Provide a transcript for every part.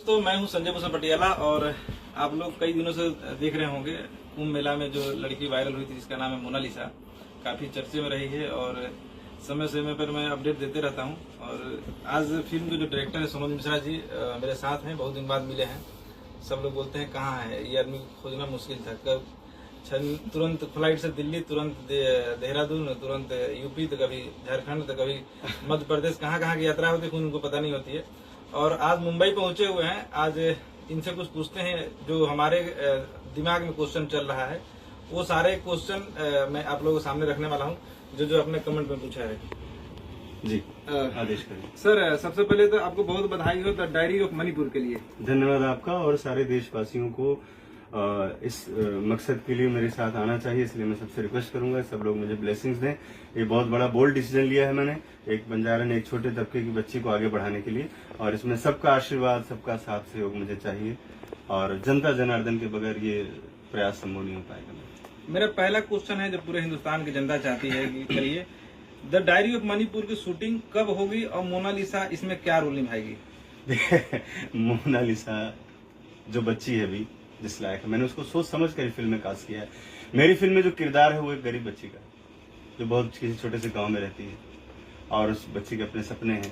दोस्तों, मैं हूं संजय भूषण पटियाला और आप लोग कई दिनों से देख रहे होंगे कुंभ मेला में जो लड़की वायरल हुई थी जिसका नाम है मोनालिसा, काफी चर्चे में रही है और समय समय पर मैं अपडेट देते रहता हूं। और आज फिल्म के जो डायरेक्टर है मनोज मिश्रा जी मेरे साथ हैं, बहुत दिन बाद मिले हैं। सब लोग बोलते हैं कहाँ है ये आदमी, खोजना मुश्किल था। कब तुरंत फ्लाइट से दिल्ली, तुरंत देहरादून, तुरंत यूपी, तो कभी झारखंड, तो कभी मध्य प्रदेश, कहाँ कहाँ की यात्रा होती है उनको पता नहीं होती है। और आज मुंबई पहुंचे हुए हैं। आज इनसे कुछ पूछते हैं जो हमारे दिमाग में क्वेश्चन चल रहा है, वो सारे क्वेश्चन मैं आप लोगों के सामने रखने वाला हूं जो अपने कमेंट में पूछा है। जी आदेश करें। सर, सबसे पहले तो आपको बहुत बधाई हो द डायरी ऑफ मणिपुर के लिए। धन्यवाद आपका, और सारे देशवासियों को इस मकसद के लिए मेरे साथ आना चाहिए, इसलिए मैं सबसे रिक्वेस्ट करूंगा सब लोग मुझे ब्लेसिंग्स दें। ये बहुत बड़ा बोल्ड डिसीजन लिया है मैंने, एक बंजारन, एक छोटे तबके की बच्ची को आगे बढ़ाने के लिए, और इसमें सबका आशीर्वाद, सबका साथ सहयोग मुझे चाहिए, और जनता जनार्दन के बगैर ये प्रयास संभव नहीं हो पाएगा। मेरा पहला क्वेश्चन है जो पूरे हिंदुस्तान की जनता चाहती है कि चलिए द डायरी ऑफ मणिपुर की शूटिंग कब होगी और मोनालिसा इसमें क्या रोल निभाएगी? मोनालिसा जो बच्ची है अभी, जिस लायक है, मैंने उसको सोच समझ कर फिल्म में कास्ट किया है। मेरी फिल्म में जो किरदार है वो एक गरीब बच्ची का, जो बहुत किसी छोटे से गांव में रहती है, और उस बच्ची के अपने सपने हैं,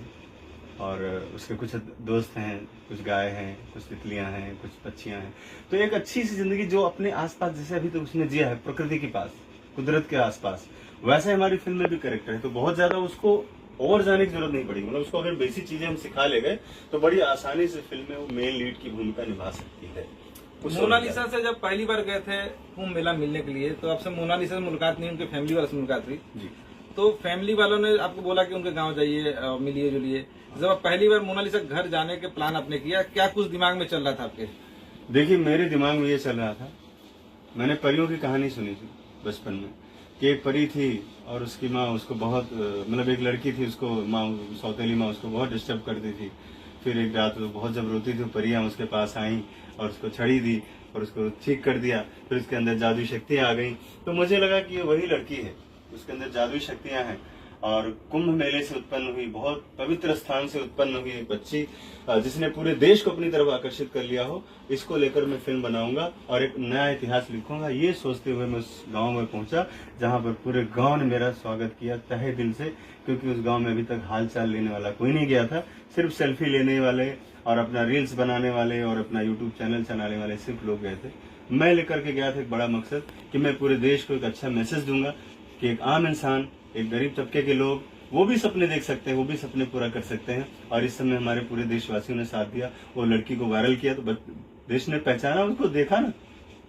और उसके कुछ दोस्त हैं, कुछ गाय हैं, कुछ तितलियां हैं, कुछ पक्षियां हैं। तो एक अच्छी सी जिंदगी जो अपने आसपास, जैसे अभी तो उसने जिया है प्रकृति के पास, कुदरत के आसपास, वैसे हमारी फिल्म में भी कैरेक्टर है। तो बहुत ज्यादा उसको और जाने की जरूरत नहीं पड़ेगी, मतलब उसको अगर बेसिक चीजें हम सिखा ले गए तो बड़ी आसानी से फिल्म में वो मेन लीड की भूमिका निभा सकती है। मोनालिसा से जब पहली बार गए थे कुंभ मेला मिलने के लिए, तो आपसे मोनालिसा से मुलाकात नहीं, उनके फैमिली वालों से मुलाकात हुई जी। तो फैमिली वालों ने आपको बोला कि उनके गांव जाइए, मिलिए जुलिए। जब आप पहली बार मोनालिसा घर जाने के प्लान आपने किया, क्या कुछ दिमाग में चल रहा था आपके? देखिए, मेरे दिमाग में ये चल रहा था, मैंने परियों की कहानी सुनी थी बचपन में कि एक परी थी और उसकी माँ उसको बहुत, मतलब एक लड़की थी, उसको माँ, सौतेली माँ उसको बहुत डिस्टर्ब करती थी। फिर एक रात वो बहुत जब रोती थी, परियां उसके पास आई और उसको छड़ी दी और उसको ठीक कर दिया। फिर उसके अंदर जादुई शक्तियां आ गई। तो मुझे लगा कि ये वही लड़की है, उसके अंदर जादुई शक्तियां हैं, और कुंभ मेले से उत्पन्न हुई, बहुत पवित्र स्थान से उत्पन्न हुई एक बच्ची, जिसने पूरे देश को अपनी तरफ आकर्षित कर लिया हो, इसको लेकर मैं फिल्म बनाऊंगा और एक नया इतिहास लिखूंगा। ये सोचते हुए मैं उस गांव में पहुंचा जहां पर पूरे गांव ने मेरा स्वागत किया तहे दिल से, क्योंकि उस गांव में अभी तक हाल चाल लेने वाला कोई नहीं गया था। सिर्फ सेल्फी लेने वाले और अपना रील्स बनाने वाले और अपना यूट्यूब चैनल चलाने वाले सिर्फ लोग गए थे। मैं लेकर के गया था एक बड़ा मकसद कि मैं पूरे देश को एक अच्छा मैसेज दूंगा कि एक आम इंसान, एक गरीब तबके के लोग, वो भी सपने देख सकते हैं, वो भी सपने पूरा कर सकते हैं। और इस समय हमारे पूरे देशवासियों ने साथ दिया, वो लड़की को वायरल किया तो देश ने पहचाना, उसको देखा ना,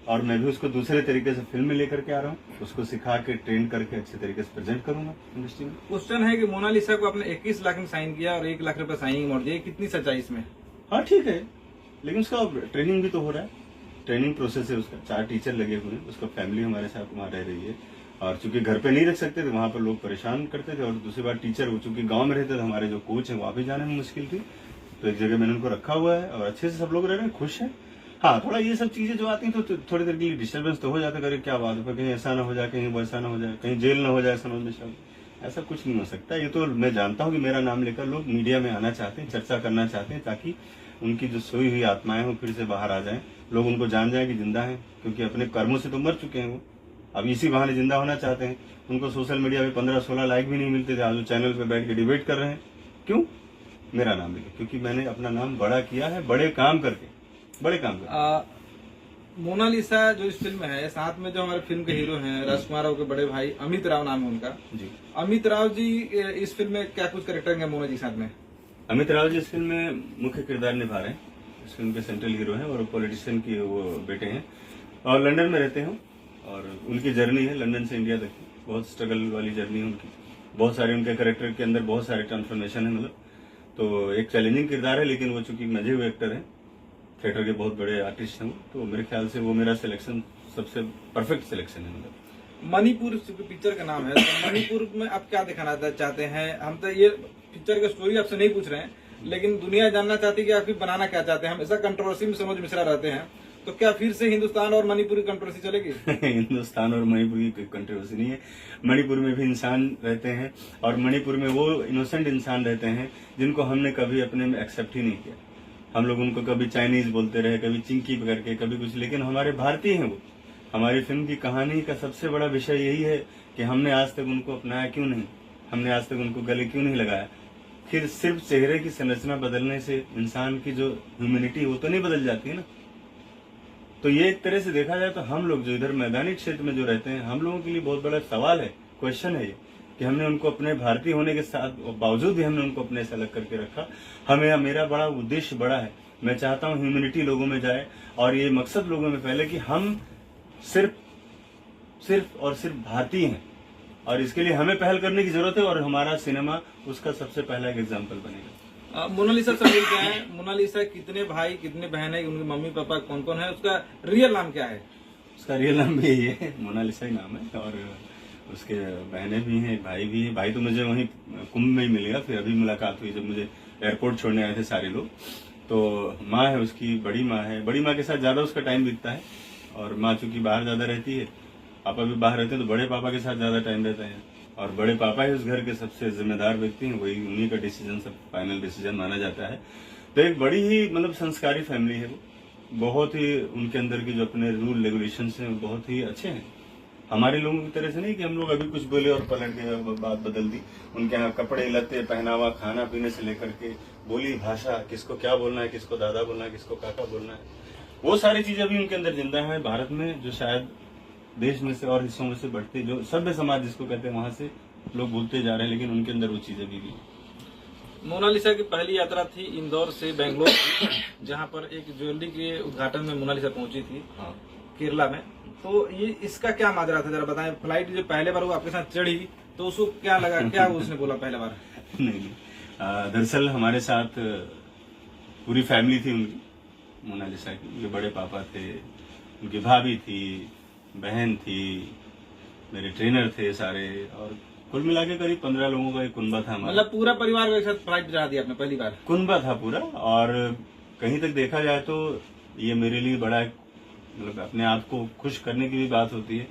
और मैं भी उसको दूसरे तरीके से फिल्म में लेकर के आ रहा हूँ, उसको सिखा के ट्रेन करके अच्छे तरीके से प्रेजेंट करूंगा इंडस्ट्री में। क्वेश्चन है कि मोनालिसा को आपने 21 लाख में साइन किया और 1 लाख रुपए साइनिंग अमाउंट दिया, कितनी सच्चाई इसमें? हाँ ठीक है, लेकिन उसका ट्रेनिंग भी तो हो रहा है, ट्रेनिंग प्रोसेस है उसका, 4 टीचर लगे हुए हैं, उसका फैमिली हमारे साथ वहाँ रह रही है। और चूंकि घर पे नहीं रख सकते थे, वहाँ पर लोग परेशान करते थे, और दूसरी बार टीचर, वो चूंकि गांव में रहते थे, हमारे जो कोच हैं वहाँ भी जाने में मुश्किल थी, तो एक जगह मैंने उनको रखा हुआ है और अच्छे से सब लोग रह रहे हैं, खुश हैं। हाँ, थोड़ा ये सब चीजें जो आती हैं तो थोड़ी देर के लिए डिस्टर्बेंस तो हो जाता है, क्या बात है, कहीं ऐसा ना हो जाए, कहीं वैसा ना हो जाए, कहीं जेल ना हो जाए सनोज मिश्रा, ऐसा कुछ नहीं हो सकता। ये तो मैं जानता हूँ कि मेरा नाम लेकर लोग मीडिया में आना चाहते हैं, चर्चा करना चाहते हैं, ताकि उनकी जो सोई हुई आत्माएं हो फिर से बाहर आ जाएं, लोग उनको जान जाए कि जिंदा है, क्योंकि अपने कर्मों से तो मर चुके हैं वो, अब इसी बहाने जिंदा होना चाहते हैं। उनको सोशल मीडिया पे 15-16 लाइक भी नहीं मिलते थे, आज वो चैनल पे बैठ के डिबेट कर रहे हैं। क्यों? मेरा नाम लेके, क्योंकि मैंने अपना नाम बड़ा किया है, बड़े काम करके, बड़े काम करके। मोनालिसा जो इस फिल्म में है, साथ में जो हमारे फिल्म के हीरो हैं राजकुमार राव के बड़े भाई अमित राव नाम है उनका जी। अमित राव जी इस फिल्म में क्या कुछ कैरेक्टर है मोना जी साथ में? अमित राव जी इस फिल्म में मुख्य किरदार निभा रहे हैं, इस फिल्म के सेंट्रल हीरो हैं, और पॉलिटिशियन के वो बेटे हैं और लंदन में रहते हैं, और उनकी जर्नी है लंदन से इंडिया तक की, बहुत स्ट्रगल वाली जर्नी है उनकी, बहुत सारे उनके कैरेक्टर के अंदर बहुत सारे ट्रांसफॉर्मेशन है, मतलब तो एक चैलेंजिंग किरदार है, लेकिन वो चूंकि मजे हुए एक्टर हैं, थिएटर के बहुत बड़े आर्टिस्ट हैं, तो मेरे ख्याल से वो मेरा सिलेक्शन सबसे परफेक्ट सिलेक्शन है। मतलब मणिपुर पिक्चर का नाम है, तो मणिपुर में आप क्या दिखाना चाहते हैं? हम तो ये पिक्चर का स्टोरी आपसे नहीं पूछ रहे हैं, लेकिन दुनिया जानना चाहती है कि आप बनाना क्या चाहते हैं। हमेशा कंट्रोवर्सी में मनोज मिश्रा रहते हैं, तो क्या फिर से हिंदुस्तान और मणिपुर की कंट्रोवर्सी चलेगी? हिंदुस्तान और मणिपुर की कोई कंट्रोवर्सी नहीं है। मणिपुर में भी इंसान रहते हैं, और मणिपुर में वो इनोसेंट इंसान रहते हैं जिनको हमने कभी अपने में एक्सेप्ट ही नहीं किया। हम लोग उनको कभी चाइनीज बोलते रहे, कभी चिंकी करके, कभी कुछ, लेकिन हमारे भारतीय हैं वो। हमारी फिल्म की कहानी का सबसे बड़ा विषय यही है कि हमने आज तक उनको अपनाया क्यों नहीं, हमने आज तक उनको गले क्यों नहीं लगाया। फिर सिर्फ चेहरे की संरचना बदलने से इंसान की जो ह्यूमैनिटी वो तो नहीं बदल जाती है ना। तो ये एक तरह से देखा जाए तो हम लोग जो इधर मैदानी क्षेत्र में जो रहते हैं, हम लोगों के लिए बहुत बड़ा सवाल है, क्वेश्चन है ये, कि हमने उनको अपने भारतीय होने के साथ बावजूद भी हमने उनको अपने से अलग करके रखा। मेरा बड़ा उद्देश्य बड़ा है, मैं चाहता हूँ ह्यूमैनिटी लोगों में जाए और ये मकसद लोगों में फैले कि हम सिर्फ और सिर्फ भारतीय हैं, और इसके लिए हमें पहल करने की जरूरत है, और हमारा सिनेमा उसका सबसे पहला एक एग्जाम्पल बनेगा। मोनालिसा से मिल क्या है? मोनालिसा कितने भाई कितने बहन है, उनके मम्मी पापा कौन कौन है, उसका रियल नाम क्या है? उसका रियल नाम भी यही है, मोनालिसा ही नाम है, और उसके बहनें भी हैं, भाई भी है। भाई तो मुझे वहीं कुंभ में ही मिल गया, फिर अभी मुलाकात हुई जब मुझे एयरपोर्ट छोड़ने आए थे सारे लोग। तो माँ है उसकी, बड़ी माँ है, बड़ी माँ के साथ ज्यादा उसका टाइम बीतता है, और माँ चूंकि बाहर ज्यादा रहती है, पापा भी बाहर रहते हैं, तो बड़े पापा के साथ ज्यादा टाइम रहता है, और बड़े पापा ही उस घर के सबसे जिम्मेदार व्यक्ति हैं, वही उन्हीं का डिसीजन सब फाइनल डिसीजन माना जाता है। तो एक बड़ी ही मतलब संस्कारी फैमिली है वो, बहुत ही उनके अंदर के जो अपने रूल रेगुलेशन हैं बहुत ही अच्छे हैं। हमारे लोगों की तरह से नहीं कि हम लोग अभी कुछ बोले और पलट के बात बदल दी। उनके यहाँ कपड़े लत्ते पहनावा खाना पीने से लेकर के बोली भाषा, किसको क्या बोलना है, किसको दादा बोलना है, किसको काका बोलना है, वो सारी चीजें भी उनके अंदर जिंदा है। भारत में जो शायद देश में से और हिस्सों में से बढ़ते जो सभ्य समाज जिसको कहते हैं, वहां से लोग भूलते जा रहे हैं, लेकिन उनके अंदर वो चीजें भी। मोनालिसा की पहली यात्रा थी इंदौर से बेंगलोर, जहां पर एक ज्वेलरी के उद्घाटन में मोनालिसा पहुंची थी केरला में। तो ये इसका क्या माजरा था, जरा बताएं। फ्लाइट जो पहले बार वो आपके साथ चढ़ी तो उसको क्या लगा, क्या उसने बोला पहले बार? नहीं, दरअसल हमारे साथ पूरी फैमिली थी उनकी, मोनालिसा की। उनके बड़े पापा थे, उनकी भाभी थी, बहन थी, मेरे ट्रेनर थे सारे, और कुल मिला के करीब 15 लोगों का एक कुनबा था हमारा। मतलब पूरा परिवार के साथ फ्लाइट चढ़ा दिया आपने पहली बार? कुनबा था पूरा। और कहीं तक देखा जाए तो ये मेरे लिए बड़ा मतलब अपने आप को खुश करने की भी बात होती है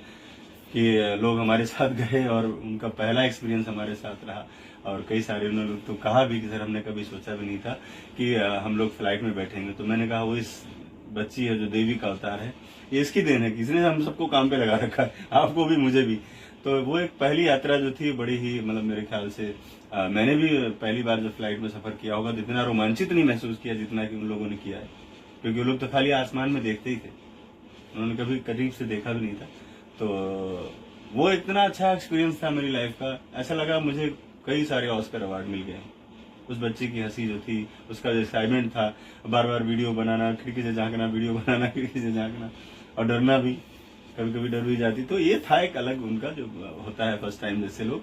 कि लोग हमारे साथ गए और उनका पहला एक्सपीरियंस हमारे साथ रहा। और कई सारे उन्होंने तो कहा भी कि सर हमने कभी सोचा भी नहीं था कि हम लोग फ्लाइट में बैठेंगे। तो मैंने कहा वो इस बच्ची है जो देवी का अवतार है, ये इसकी देन है, किसी ने हम सबको काम पे लगा रखा है, आपको भी मुझे भी। तो वो एक पहली यात्रा जो थी बड़ी ही मतलब मेरे ख्याल से मैंने भी पहली बार जब फ्लाइट में सफर किया होगा तो इतना रोमांचित नहीं महसूस किया जितना कि उन लोगों ने किया है, क्योंकि वो लोग तो खाली आसमान में देखते ही थे, उन्होंने कभी करीब से देखा भी नहीं था। तो वो इतना अच्छा एक्सपीरियंस था मेरी लाइफ का। ऐसा लगा मुझे कई सारे ऑस्कर अवार्ड मिल गए। उस बच्चे की हंसी जो थी, उसका जो एक्साइटमेंट था, बार बार वीडियो बनाना, खिड़की से झांकना, वीडियो बनाना, खिड़की से झांकना, और डरना भी, कभी कभी डर भी जाती। तो ये था एक अलग उनका जो होता है फर्स्ट टाइम जैसे लोग,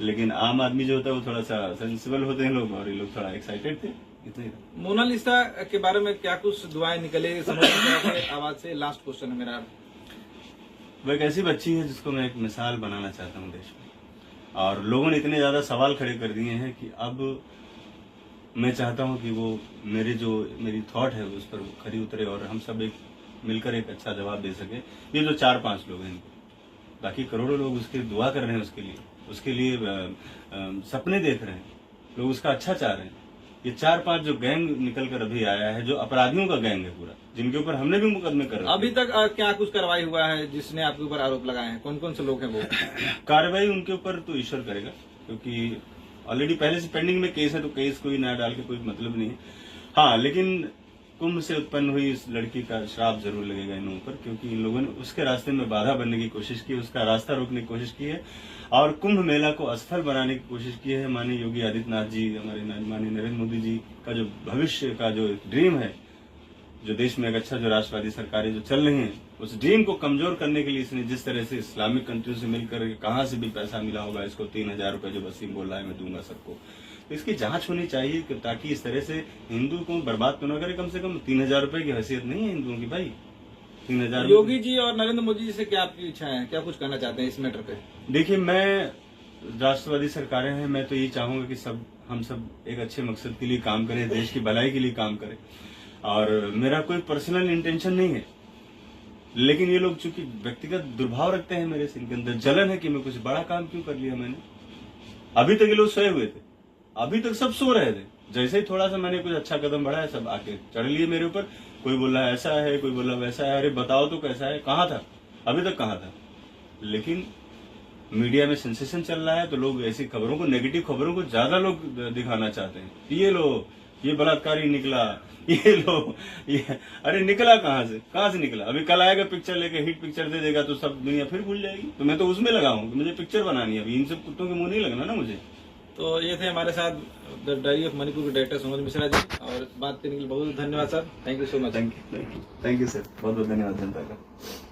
लेकिन आम आदमी जो होता है वो थोड़ा सा सेंसिबल होते हैं लोग, और ये लोग थोड़ा एक्साइटेड थे, इतना ही था। मोनालिसा के बारे में क्या कुछ दुआएं निकले समझ में आवाज से? लास्ट क्वेश्चन है मेरा। वो एक ऐसी बच्ची है जिसको मैं एक मिसाल बनाना चाहता हूँ देश में, और लोगों ने इतने ज्यादा सवाल खड़े कर दिए हैं कि अब मैं चाहता हूँ कि वो मेरी थॉट है उस पर वो खरी उतरे, और हम सब एक मिलकर एक अच्छा जवाब दे सके। ये जो 4-5 लोग हैं, बाकी करोड़ों लोग उसकी दुआ कर रहे हैं, उसके लिए सपने देख रहे हैं, लोग उसका अच्छा चाह रहे हैं। ये 4-5 जो गैंग निकल कर अभी आया है, जो अपराधियों का गैंग है पूरा, जिनके ऊपर हमने भी मुकदमे कर रहे हैं। अभी तक क्या कुछ कार्रवाई हुआ है जिसने आपके ऊपर आरोप लगाए हैं? कौन कौन से लोग हैं वो? कार्रवाई उनके ऊपर तो ईश्वर करेगा, क्योंकि ऑलरेडी पहले से पेंडिंग में केस है, तो केस कोई नया डाल के कोई मतलब नहीं है। हाँ, लेकिन कुंभ से उत्पन्न हुई इस लड़की का श्राप जरूर लगेगा इन लोगों पर, क्योंकि इन लोगों ने उसके रास्ते में बाधा बनने की कोशिश की, उसका रास्ता रोकने की कोशिश की है, और कुंभ मेला को असफल बनाने की कोशिश की है। माननीय योगी आदित्यनाथ जी, हमारे माननीय नरेंद्र मोदी जी का जो भविष्य का जो ड्रीम है, जो देश में एक अच्छा जो राष्ट्रवादी सरकारें जो चल रही हैं, उस ड्रीम को कमजोर करने के लिए इसने जिस तरह से इस्लामिक कंट्री से मिलकर कहां से भी पैसा मिला होगा, इसको 3000 रुपए जो वसीम बोल रहा है मैं दूंगा सबको, तो इसकी जांच होनी चाहिए कि ताकि इस तरह से हिंदू को बर्बाद तो न करे। कम से कम 3000 रुपए की हैसियत नहीं है हिंदुओं की भाई, 3000। योगी जी और नरेंद्र मोदी जी से क्या आपकी इच्छा है, क्या कुछ करना चाहते हैं इस मैटर पे? देखिए, मैं राष्ट्रवादी सरकारें हैं, मैं तो ये चाहूंगा कि हम सब एक अच्छे मकसद के लिए काम करें, देश की भलाई के लिए काम करें, और मेरा कोई पर्सनल इंटेंशन नहीं है। लेकिन ये लोग चूंकि व्यक्तिगत दुर्भाव रखते हैं मेरे से, इनके अंदर जलन है कि मैं कुछ बड़ा काम क्यों कर लिया मैंने। अभी तक ये लोग सोए हुए थे, अभी तक सब सो रहे थे, जैसे ही थोड़ा सा मैंने कुछ अच्छा कदम बढ़ाया, सब आके चढ़ लिए मेरे ऊपर। कोई बोल रहा है ऐसा है, कोई बोल रहा है वैसा है। अरे बताओ तो कैसा है, कहाँ था अभी तक, कहाँ था? लेकिन मीडिया में सेंसेशन चल रहा है तो लोग ऐसी खबरों को, नेगेटिव खबरों को ज्यादा लोग दिखाना चाहते हैं। ये लो, ये बलात्कारी निकला, ये लो, ये अरे निकला कहाँ से निकला? अभी कल आएगा पिक्चर लेके, हिट पिक्चर दे देगा तो सब दुनिया फिर भूल जाएगी। तो मैं तो उसमें लगा हूँ, मुझे पिक्चर बनानी है। अभी इन सब कुत्तों के मुंह नहीं लगना ना मुझे। तो ये थे हमारे साथ द डायरी ऑफ मणिपुर के डायरेक्टर सुमन मिश्रा जी, और बात करने के लिए बहुत धन्यवाद sir. Thank you so much. Thank you sir, बहुत बहुत धन्यवाद जनता का।